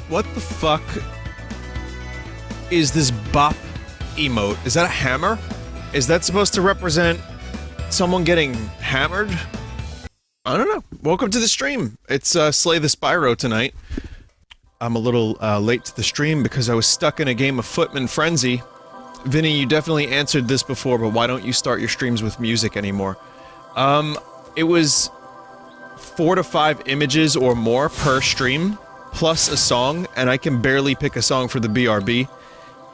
What the fuck is this bop emote? Is that a hammer? Is that supposed to represent someone getting hammered? I don't know. Welcome to the stream. It's Slay the Spyro tonight. I'm a little late to the stream because I was stuck in a game of Footman Frenzy. Vinny, you definitely answered this before, but why don't you start your streams with music anymore? It was 4 to 5 images or more per stream, plus a song, and I can barely pick a song for the BRB.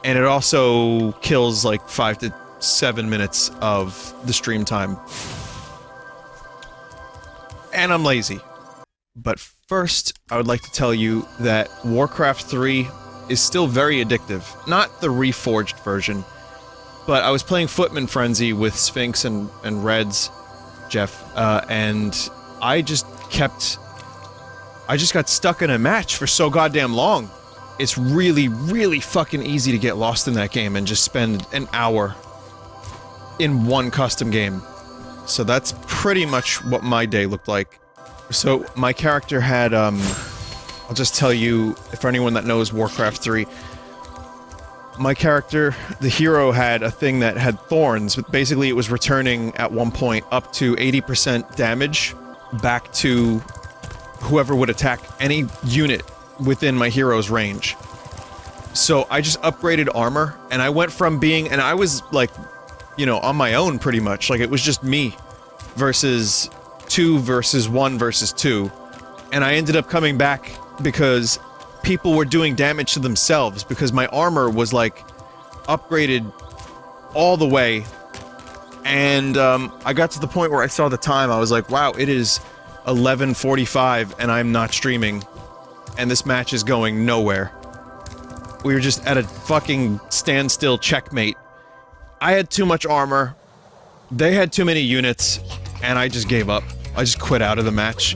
And it also kills like 5 to 7 minutes of the stream time. And I'm lazy. But first, I would like to tell you that Warcraft 3 is still very addictive. Not the reforged version, but I was playing Footman Frenzy with Sphinx and Reds, Jeff, and I just got stuck in a match for so goddamn long. It's really, really fucking easy to get lost in that game and just spend an hour in one custom game. So that's pretty much what my day looked like. So my character had, I'll just tell you, for anyone that knows Warcraft 3, my character, the hero, had a thing that had thorns, but basically it was returning at one point up to 80% damage back to whoever would attack any unit within my hero's range. So I just upgraded armor, and I went from being, and I was like, you know, on my own pretty much, like it was just me versus 2 versus 1 versus 2, and I ended up coming back because people were doing damage to themselves because my armor was like upgraded all the way, and I got to the point where I saw the time. I was like, wow, it is 11:45 and I'm not streaming, and this match is going nowhere. We were just at a fucking standstill checkmate. I had too much armor, they had too many units, and I just gave up. I just quit out of the match.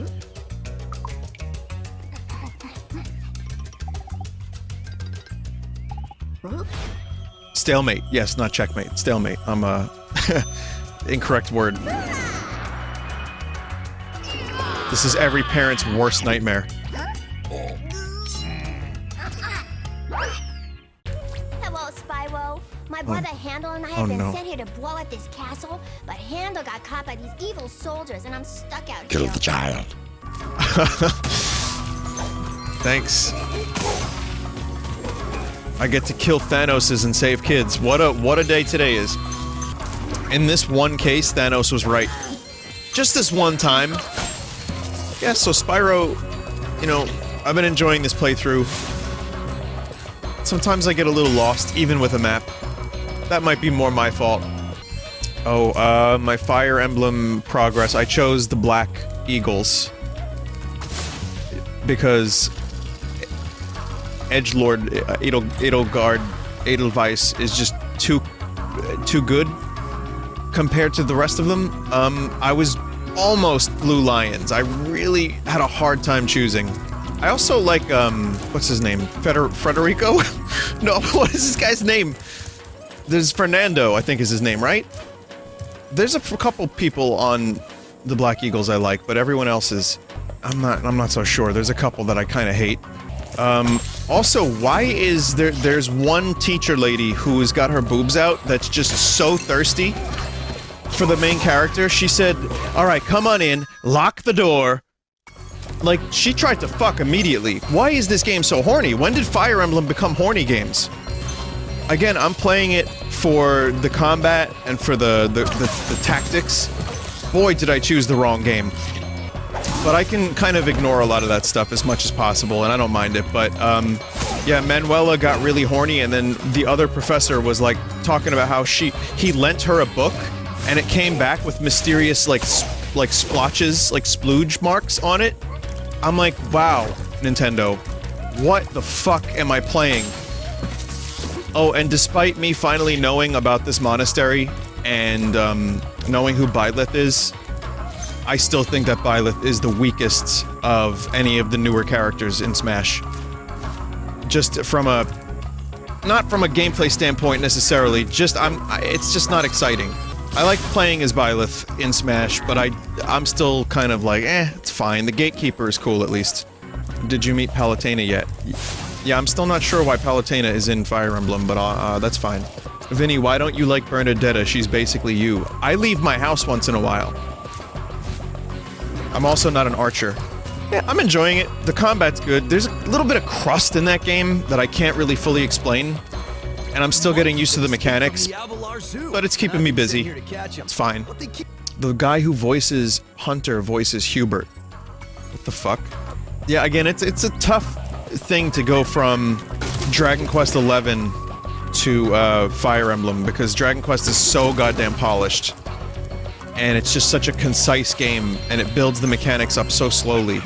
Stalemate. Yes, not checkmate. Stalemate. I'm incorrect word. This is every parent's worst nightmare. Hello, Spyro. My brother Handel and I have been sent here to blow up this castle, but Handel got caught by these evil soldiers, and I'm stuck out here. Kill the child. Thanks. I get to kill Thanoses and save kids. What a day today is. In this one case, Thanos was right. Just this one time. Yeah, so Spyro, you know, I've been enjoying this playthrough. Sometimes I get a little lost, even with a map. That might be more my fault. Oh, my Fire Emblem progress. I chose the Black Eagles. Because Edgelord, Edelweiss is just too good compared to the rest of them. I was almost Blue Lions. I really had a hard time choosing. I also like, what's his name? Federico? No, what is this guy's name? There's Fernando, I think is his name, right? There's a couple people on the Black Eagles I like, but everyone else is... I'm not so sure. There's a couple that I kinda hate. Also, why is there's one teacher lady who's got her boobs out that's just so thirsty for the main character. She said, alright, come on in, lock the door. Like, she tried to fuck immediately. Why is this game so horny? When did Fire Emblem become horny games? Again, I'm playing it for the combat and for the tactics. Boy, did I choose the wrong game. But I can kind of ignore a lot of that stuff as much as possible, and I don't mind it, but, yeah, Manuela got really horny, and then the other professor was, like, talking about how he lent her a book, and it came back with mysterious, like splotches, like splooge marks on it. I'm like, wow, Nintendo, what the fuck am I playing? Oh, and despite me finally knowing about this monastery, and, knowing who Byleth is, I still think that Byleth is the weakest of any of the newer characters in Smash. Just from a... not from a gameplay standpoint necessarily, just it's just not exciting. I like playing as Byleth in Smash, but I'm still kind of like, it's fine. The Gatekeeper is cool, at least. Did you meet Palutena yet? Yeah, I'm still not sure why Palutena is in Fire Emblem, but that's fine. Vinny, why don't you like Bernadetta? She's basically you. I leave my house once in a while. I'm also not an archer. Yeah, I'm enjoying it. The combat's good. There's a little bit of crust in that game that I can't really fully explain. And I'm still getting used to the mechanics, but it's keeping me busy. It's fine. The guy who voices Hunter voices Hubert. What the fuck? Yeah, again, it's a tough thing to go from Dragon Quest XI to Fire Emblem, because Dragon Quest is so goddamn polished. And it's just such a concise game, and it builds the mechanics up so slowly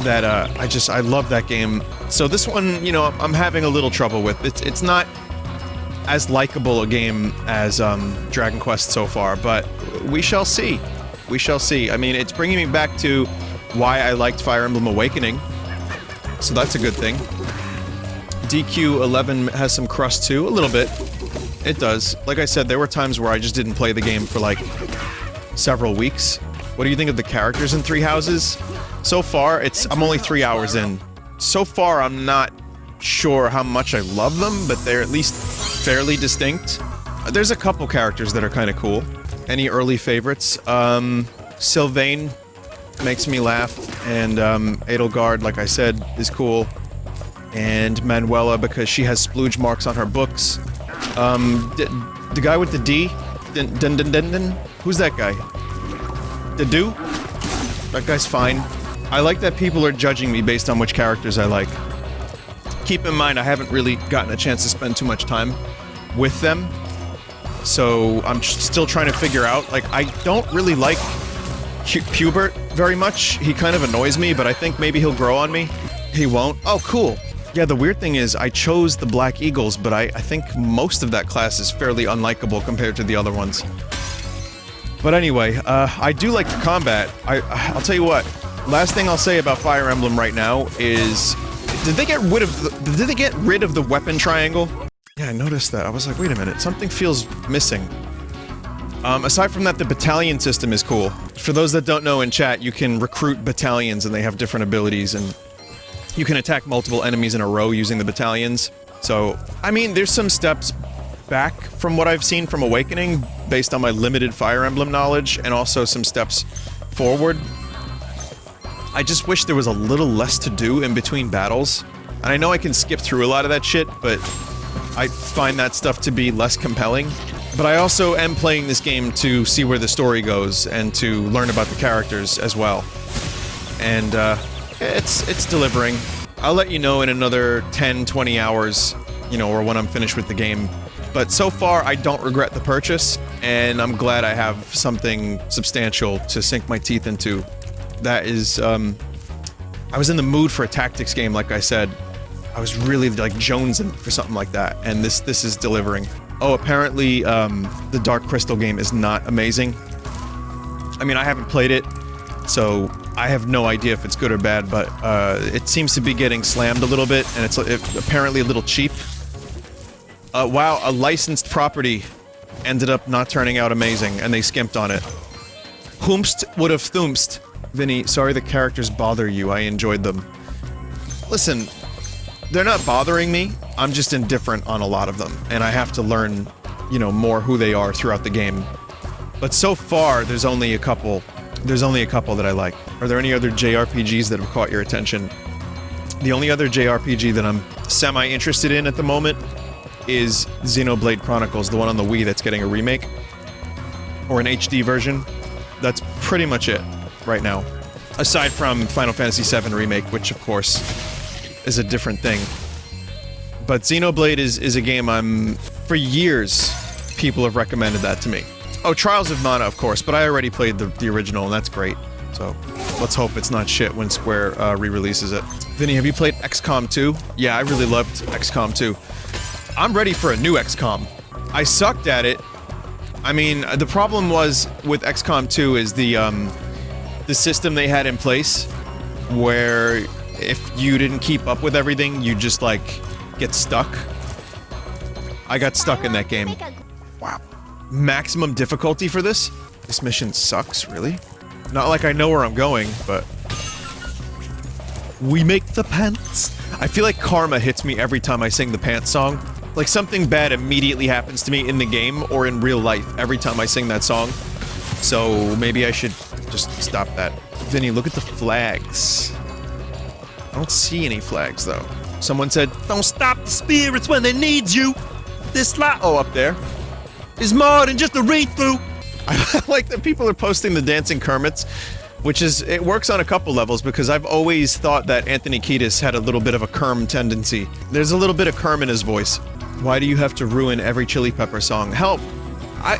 that I love that game. So this one, you know, I'm having a little trouble with. It's not as likable a game as Dragon Quest so far, but we shall see. We shall see. I mean, it's bringing me back to why I liked Fire Emblem Awakening, so that's a good thing. DQ11 has some crust too, a little bit. It does. Like I said, there were times where I just didn't play the game for like several weeks. What do you think of the characters in Three Houses? So far, I'm only 3 hours in. So far, I'm not sure how much I love them, but they're at least fairly distinct. There's a couple characters that are kind of cool. Any early favorites? Sylvain makes me laugh, and Edelgard, like I said, is cool. And Manuela, because she has splooge marks on her books. The guy with the D? Who's that guy? Dadu? That guy's fine. I like that people are judging me based on which characters I like. Keep in mind, I haven't really gotten a chance to spend too much time with them. So I'm still trying to figure out, like, I don't really like Hubert very much. He kind of annoys me, but I think maybe he'll grow on me. He won't. Oh, cool. Yeah, the weird thing is, I chose the Black Eagles, but I think most of that class is fairly unlikable compared to the other ones. But anyway, I do like the combat. I'll tell you what, last thing I'll say about Fire Emblem right now is, did they get rid of the weapon triangle? Yeah, I noticed that. I was like, wait a minute, something feels missing. Aside from that, the battalion system is cool. For those that don't know in chat, you can recruit battalions and they have different abilities, and you can attack multiple enemies in a row using the battalions. So, I mean, there's some steps back from what I've seen from Awakening, based on my limited Fire Emblem knowledge, and also some steps forward. I just wish there was a little less to do in between battles. And I know I can skip through a lot of that shit, but I find that stuff to be less compelling. But I also am playing this game to see where the story goes, and to learn about the characters as well. And, it's delivering. I'll let you know in another 10, 20 hours, you know, or when I'm finished with the game. But so far, I don't regret the purchase, and I'm glad I have something substantial to sink my teeth into. That is, I was in the mood for a tactics game, like I said. I was really, like, jonesing for something like that, and this is delivering. Oh, apparently, the Dark Crystal game is not amazing. I mean, I haven't played it, so I have no idea if it's good or bad, but it seems to be getting slammed a little bit, and it's apparently a little cheap. Wow, a licensed property ended up not turning out amazing, and they skimped on it. Whomst would have thumst. Vinny, sorry the characters bother you, I enjoyed them. Listen, they're not bothering me, I'm just indifferent on a lot of them, and I have to learn, you know, more who they are throughout the game. But so far, there's only a couple that I like. Are there any other JRPGs that have caught your attention? The only other JRPG that I'm semi-interested in at the moment is Xenoblade Chronicles, the one on the Wii that's getting a remake. Or an HD version. That's pretty much it, right now. Aside from Final Fantasy VII Remake, which of course is a different thing. But Xenoblade is a game for years, people have recommended that to me. Oh, Trials of Mana, of course, but I already played the original, and that's great. So, let's hope it's not shit when Square re-releases it. Vinny, have you played XCOM 2? Yeah, I really loved XCOM 2. I'm ready for a new XCOM. I sucked at it. I mean, the problem was with XCOM 2 is the system they had in place, where if you didn't keep up with everything, you just, like, get stuck. I got stuck in that game. Wow. Maximum difficulty for this? This mission sucks, really? Not like I know where I'm going, but... We make the pants, I feel like karma hits me every time I sing the Pants song. Like something bad immediately happens to me in the game or in real life every time I sing that song. So maybe I should just stop that. Vinny, look at the flags. I don't see any flags though. Someone said, "Don't stop the spirits when they need you." This light, oh, up there, is more than just a read-through. I like that people are posting the dancing Kermits, which is, it works on a couple levels because I've always thought that Anthony Kiedis had a little bit of a Kerm tendency. There's a little bit of Kerm in his voice. Why do you have to ruin every Chili Pepper song? Help! I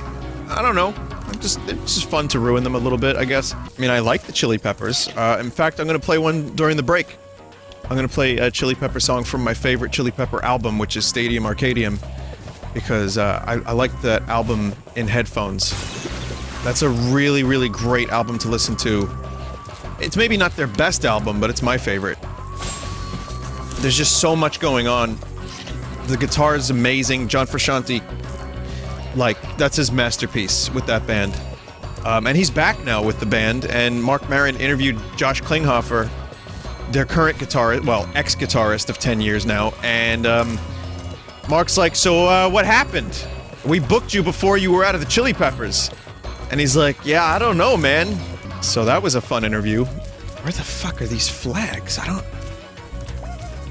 don't know. It's just fun to ruin them a little bit, I guess. I mean, I like the Chili Peppers. In fact, I'm gonna play one during the break. I'm gonna play a Chili Pepper song from my favorite Chili Pepper album, which is Stadium Arcadium, because I like that album in headphones. That's a really, really great album to listen to. It's maybe not their best album, but it's my favorite. There's just so much going on. The guitar is amazing. John Frusciante, like, that's his masterpiece with that band. And he's back now with the band, and Mark Maron interviewed Josh Klinghoffer, their current guitarist, well, ex-guitarist of 10 years now, and, Mark's like, "So, what happened? We booked you before you were out of the Chili Peppers." And he's like, "Yeah, I don't know, man." So that was a fun interview. Where the fuck are these flags? I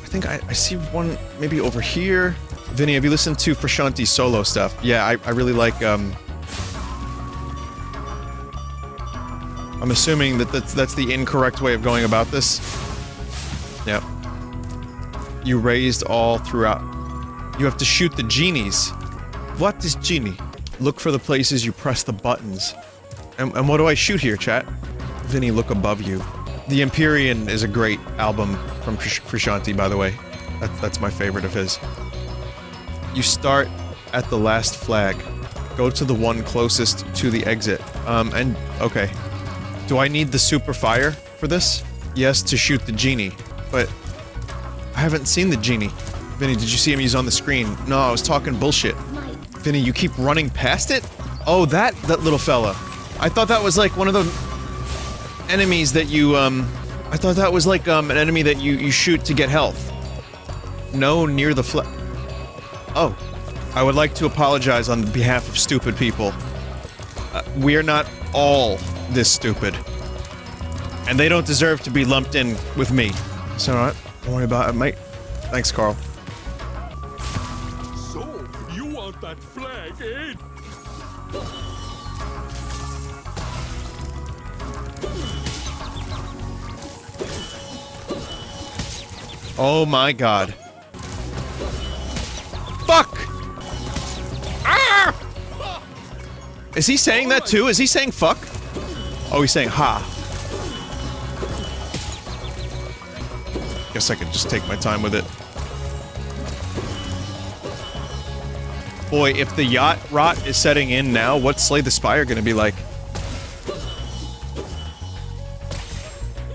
think I see one maybe over here. Vinny, have you listened to Frusciante's solo stuff? Yeah, I really like, I'm assuming that that's the incorrect way of going about this. Yep. You raised all throughout. You have to shoot the genies. What is genie? Look for the places you press the buttons. And what do I shoot here, chat? Vinny, look above you. The Empyrean is a great album from Frusciante, by the way. That's my favorite of his. You start at the last flag. Go to the one closest to the exit. Okay. Do I need the super fire for this? Yes, to shoot the genie. But I haven't seen the genie. Vinny, did you see him? He's on the screen. No, I was talking bullshit. Vinny, you keep running past it? Oh, that little fella. I thought that was like one of the enemies that you, I thought that was like, an enemy that you shoot to get health. No, near the Oh. I would like to apologize on behalf of stupid people. We're not all this stupid. And they don't deserve to be lumped in with me. It's alright. Don't worry about it, mate. Thanks, Carl. So, you want that flag, eh? Oh my god. Fuck! Ah! Is he saying that too? Is he saying fuck? Oh, he's saying ha. Guess I could just take my time with it. Boy, if the yacht rot is setting in now, what's Slay the Spire gonna be like?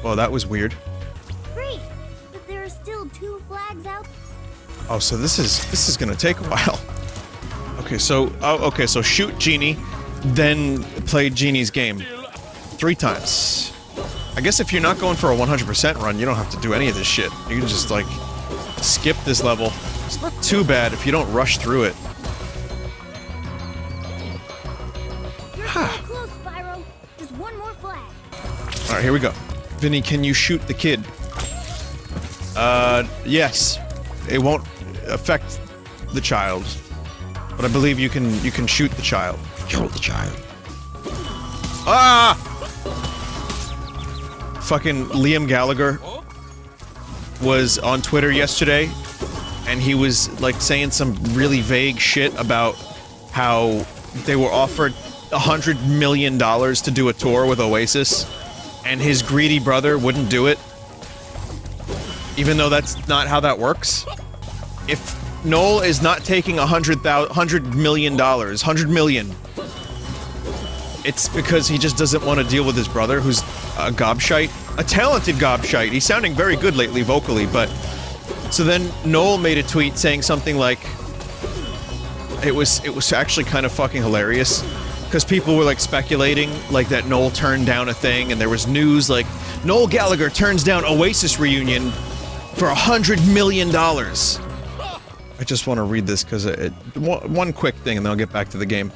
Well, that was weird. Great, but there are still 2 flags out. Oh, so this is gonna take a while. Okay, so shoot Genie, then play Genie's game 3 times. I guess if you're not going for a 100% run, you don't have to do any of this shit. You can just, like, skip this level. It's not too bad if you don't rush through it. You're so close, Spyro. Just 1 more flag. Alright, here we go. Vinny, can you shoot the kid? Yes. It won't affect the child. But I believe you can shoot the child. Kill the child. Ah! Fucking Liam Gallagher was on Twitter yesterday, and he was, like, saying some really vague shit about how they were offered $100 million to do a tour with Oasis, and his greedy brother wouldn't do it. Even though that's not how that works. If Noel is not taking $100 million, it's because he just doesn't want to deal with his brother, who's a gobshite. A talented gobshite. He's sounding very good lately vocally, but... So then Noel made a tweet saying something like... It was actually kind of fucking hilarious. Because people were, like, speculating, like, that Noel turned down a thing, and there was news, like, Noel Gallagher turns down Oasis reunion For $100 million! I just want to read this because one quick thing and then I'll get back to the game.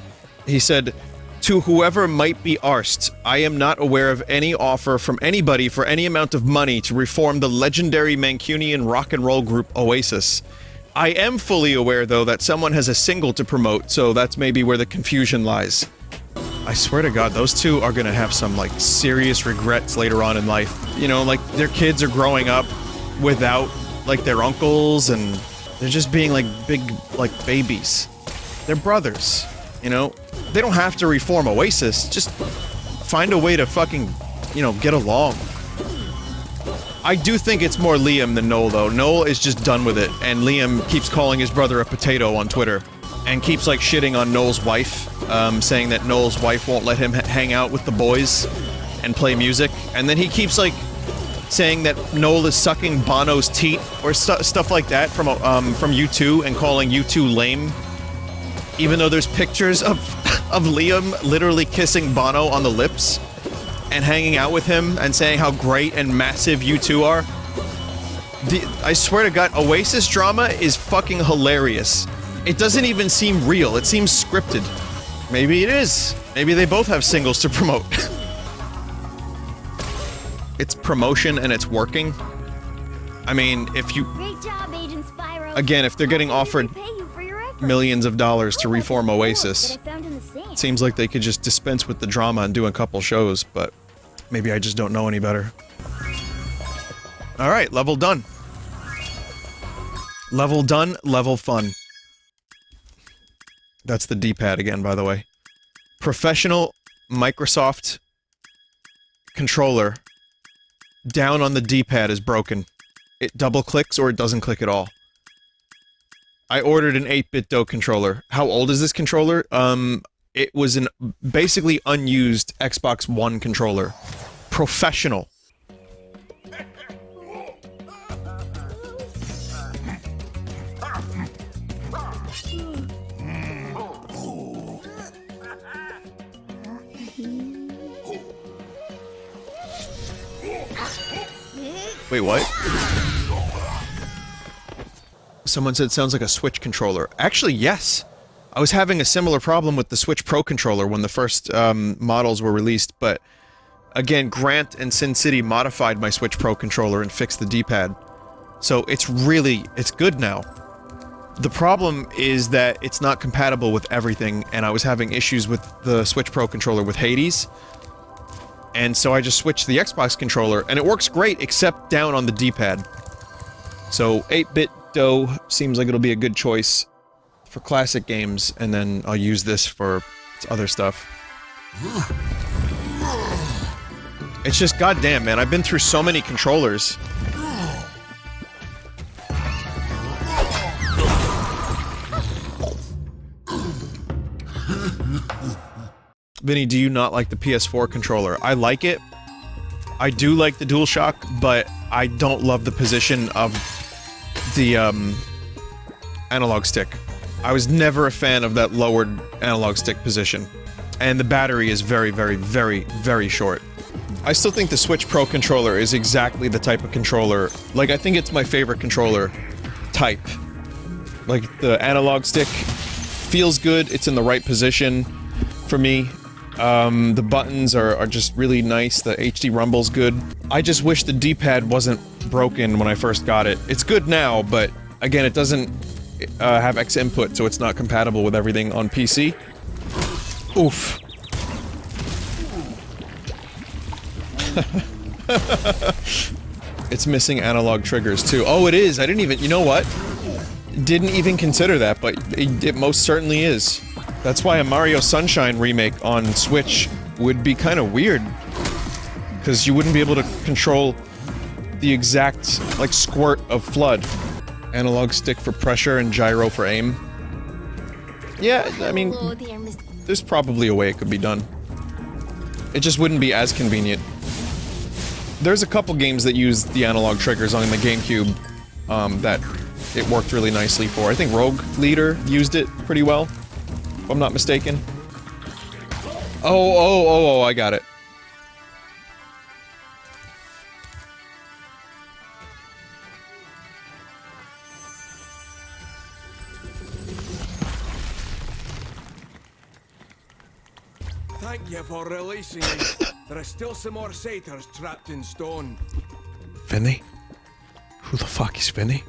He said, "To whoever might be arsed, I am not aware of any offer from anybody for any amount of money to reform the legendary Mancunian rock and roll group Oasis. I am fully aware, though, that someone has a single to promote, so that's maybe where the confusion lies." I swear to God, those two are gonna have some, like, serious regrets later on in life. You know, like, their kids are growing up without, like, their uncles, and they're just being, like, big, like, babies. They're brothers, you know? They don't have to reform Oasis, just find a way to fucking, you know, get along. I do think it's more Liam than Noel, though. Noel is just done with it, and Liam keeps calling his brother a potato on Twitter. And keeps, like, shitting on Noel's wife, saying that Noel's wife won't let him hang out with the boys and play music. And then he keeps, like, saying that Noel is sucking Bono's teat, or stuff like that from U2, and calling U2 lame. Even though there's pictures of Liam literally kissing Bono on the lips, and hanging out with him, and saying how great and massive U2 are. I swear to God, Oasis drama is fucking hilarious. It doesn't even seem real, it seems scripted. Maybe it is. Maybe they both have singles to promote. It's promotion and it's working. I mean, if you... Great job, Agent Spyro. Again, if they're getting offered millions of dollars to reform Oasis, it seems like they could just dispense with the drama and do a couple shows, but maybe I just don't know any better. Alright, level done. Level done, level fun. That's the D-pad again, by the way. Professional Microsoft controller down on the D-pad is broken. It double clicks or it doesn't click at all. I ordered an 8-bit DOE controller. How old is this controller? It was an basically unused Xbox One controller. Professional. Wait, what? Someone said sounds like a Switch controller. Actually, yes! I was having a similar problem with the Switch Pro controller when the first models were released, but again, Grant and Sin City modified my Switch Pro controller and fixed the D-pad. So it's good now. The problem is that it's not compatible with everything, and I was having issues with the Switch Pro controller with Hades. And so I just switched the Xbox controller, and it works great, except down on the D-pad. So, 8-bit DOE seems like it'll be a good choice for classic games, and then I'll use this for other stuff. It's just goddamn, man, I've been through so many controllers. Vinny, do you not like the PS4 controller? I like it. I do like the DualShock, but I don't love the position of the, analog stick. I was never a fan of that lowered analog stick position. And the battery is very, very, very, very short. I still think the Switch Pro controller is exactly the type of controller... Like, I think it's my favorite controller type. Like, the analog stick feels good, it's in the right position for me. The buttons are just really nice, the HD rumble's good. I just wish the D-pad wasn't broken when I first got it. It's good now, but again, it doesn't have X input, so it's not compatible with everything on PC. Oof. It's missing analog triggers too. Oh, it is! I didn't even- you know what? Didn't even consider that, but it most certainly is. That's why a Mario Sunshine remake on Switch would be kinda weird. Because you wouldn't be able to control the exact, like, squirt of FLUDD. Analog stick for pressure and gyro for aim. Yeah, I mean, there's probably a way it could be done. It just wouldn't be as convenient. There's a couple games that use the analog triggers on the GameCube, that it worked really nicely for. I think Rogue Leader used it pretty well. If I'm not mistaken. Oh, I got it. thank you for releasing me. There are still some more satyrs trapped in stone. Vinny? Who the fuck is Vinny?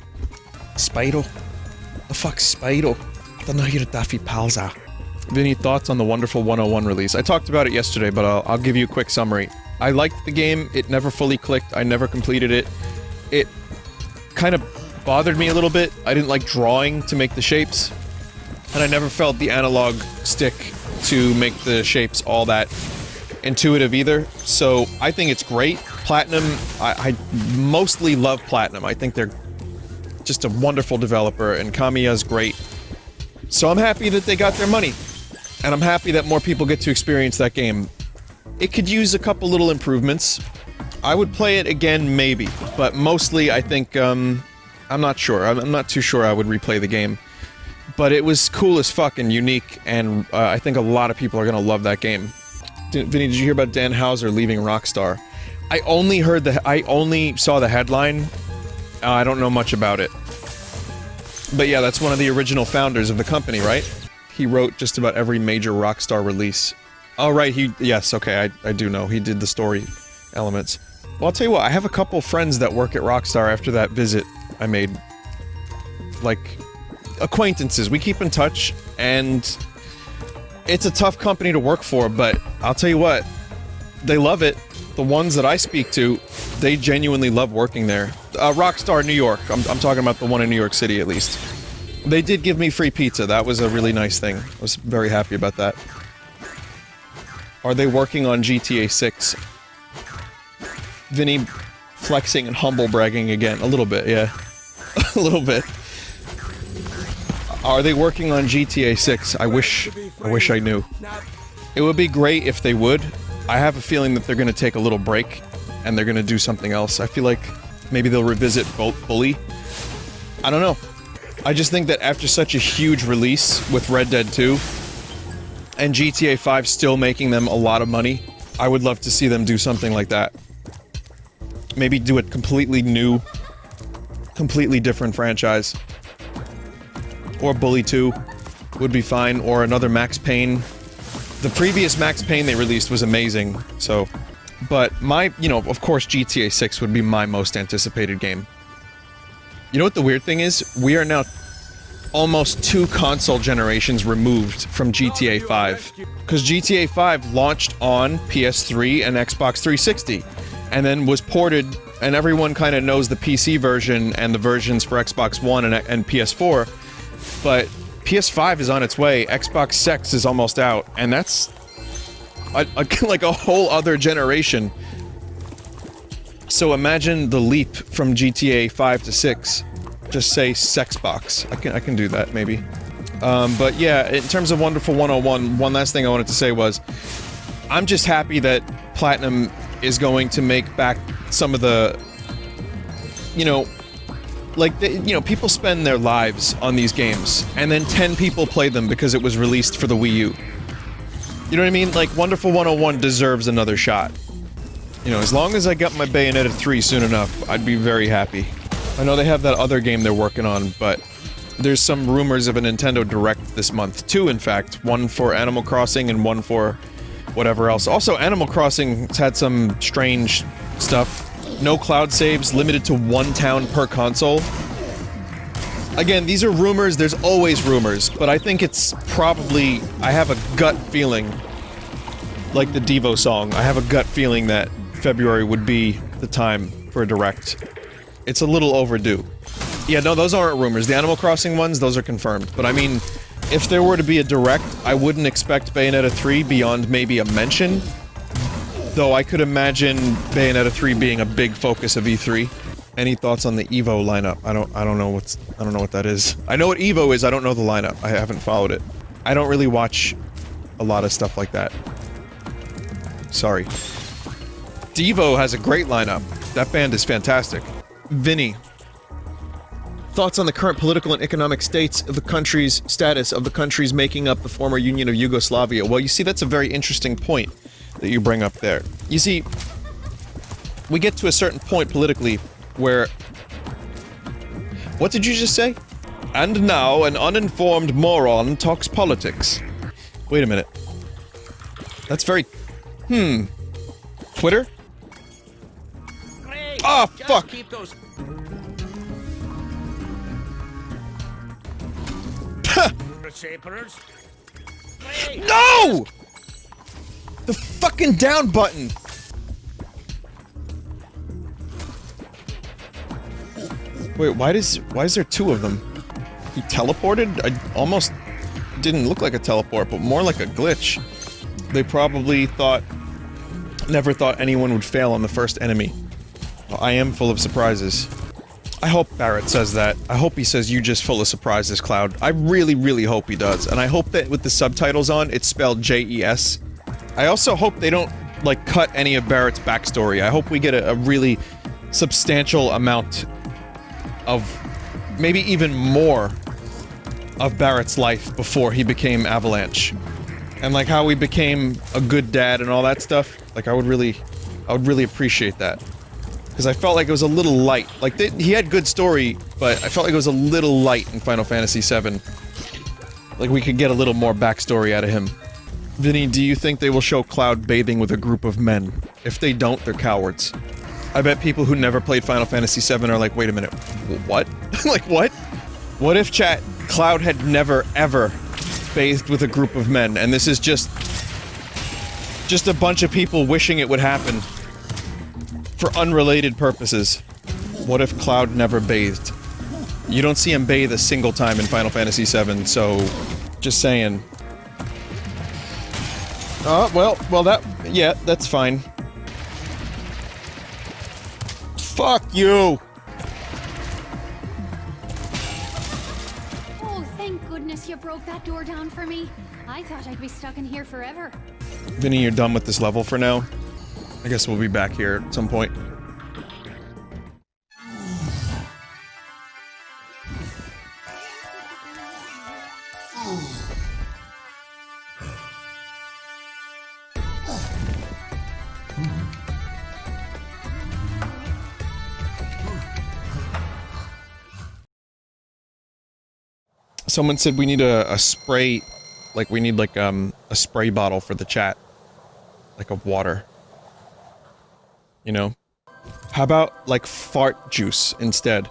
Spyro? The fuck's Spyro? I don't know who your daffy pals are. Vinny, thoughts on the wonderful 101 release? I talked about it yesterday, but I'll give you a quick summary. I liked the game, it never fully clicked, I never completed it. It kind of bothered me a little bit. I didn't like drawing to make the shapes, and I never felt the analog stick to make the shapes all that intuitive either. So I think it's great. Platinum, I mostly love Platinum. I think they're just a wonderful developer, and Kamiya's great. So I'm happy that they got their money, and I'm happy that more people get to experience that game. It could use a couple little improvements. I would play it again, maybe, but mostly I think, I'm not sure. I'm not too sure I would replay the game. But it was cool as fuck and unique, and I think a lot of people are gonna love that game. Vinny, did you hear about Dan Houser leaving Rockstar? I only saw the headline. I don't know much about it. But yeah, that's one of the original founders of the company, right? He wrote just about every major Rockstar release. Oh right, yes, okay, I do know. He did the story elements. Well, I'll tell you what, I have a couple friends that work at Rockstar after that visit I made. Like, acquaintances. We keep in touch, and it's a tough company to work for, but I'll tell you what, they love it. The ones that I speak to, they genuinely love working there. Rockstar New York, I'm talking about the one in New York City at least. They did give me free pizza, that was a really nice thing. I was very happy about that. Are they working on GTA 6? Vinny flexing and humble bragging again, a little bit, yeah. A little bit. Are they working on GTA 6? I wish I knew. It would be great if they would. I have a feeling that they're gonna take a little break, and they're gonna do something else. I feel like maybe they'll revisit Bully. I don't know. I just think that after such a huge release with Red Dead 2, and GTA 5 still making them a lot of money, I would love to see them do something like that. Maybe do a completely new, completely different franchise. Or Bully 2 would be fine, or another Max Payne. The previous Max Payne they released was amazing, so... But of course GTA 6 would be my most anticipated game. You know what the weird thing is? We are now almost 2 console generations removed from GTA 5. Because GTA 5 launched on PS3 and Xbox 360, and then was ported, and everyone kind of knows the PC version and the versions for Xbox One and PS4, but PS5 is on its way, Xbox X is almost out, and that's like a whole other generation. So imagine the leap from GTA 5 to 6. Just say Sexbox. I can do that, maybe. But yeah, in terms of Wonderful 101, one last thing I wanted to say was, I'm just happy that Platinum is going to make back some of the, people spend their lives on these games, and then 10 people play them because it was released for the Wii U. You know what I mean? Like, Wonderful 101 deserves another shot. As long as I got my Bayonetta 3 soon enough, I'd be very happy. I know they have that other game they're working on, but there's some rumors of a Nintendo Direct this month. 2, in fact. One for Animal Crossing and one for whatever else. Also, Animal Crossing's had some strange stuff. No cloud saves, limited to 1 town per console. Again, these are rumors, there's always rumors, but I think it's probably... I have a gut feeling, like the Devo song, I have a gut feeling that February would be the time for a Direct. It's a little overdue. Yeah, no, those aren't rumors. The Animal Crossing ones, those are confirmed. But I mean, if there were to be a Direct, I wouldn't expect Bayonetta 3 beyond maybe a mention. Though I could imagine Bayonetta 3 being a big focus of E3. Any thoughts on the Evo lineup? I don't know what that is. I know what Evo is, I don't know the lineup. I haven't followed it. I don't really watch a lot of stuff like that. Sorry. Devo has a great lineup. That band is fantastic. Vinny. Thoughts on the current political and economic status of the countries making up the former Union of Yugoslavia? Well, you see, that's a very interesting point that you bring up there. You see, we get to a certain point politically where... What did you just say? And now an uninformed moron talks politics. Wait a minute. That's very... Twitter? Great. Oh, Just fuck! keep those shapers. Great. No! The fucking down button! Wait, why is there two of them? He teleported? I almost didn't look like a teleport, but more like a glitch. They probably never thought anyone would fail on the first enemy. Well, I am full of surprises. I hope Barrett says that. I hope he says you just full of surprises, Cloud. I really, really hope he does. And I hope that with the subtitles on, it's spelled J-E-S. I also hope they don't, like, cut any of Barrett's backstory. I hope we get a really substantial amount of, maybe even more, of Barrett's life before he became Avalanche. And like how he became a good dad and all that stuff. Like I would really appreciate that. Because I felt like it was a little light. Like, he had good story, but I felt like it was a little light in Final Fantasy VII. Like, we could get a little more backstory out of him. Vinny, do you think they will show Cloud bathing with a group of men? If they don't, they're cowards. I bet people who never played Final Fantasy VII are like, wait a minute, what? Like, what? What if Cloud had never, ever bathed with a group of men, and this is just a bunch of people wishing it would happen? For unrelated purposes. What if Cloud never bathed? You don't see him bathe a single time in Final Fantasy VII, so... just saying. Yeah, that's fine. Fuck you! Oh, thank goodness you broke that door down for me. I thought I'd be stuck in here forever. Vinny, you're done with this level for now? I guess we'll be back here at some point. Someone said we need a spray, like we need like a spray bottle for the chat. Like of water. You know? How about, like, fart juice instead?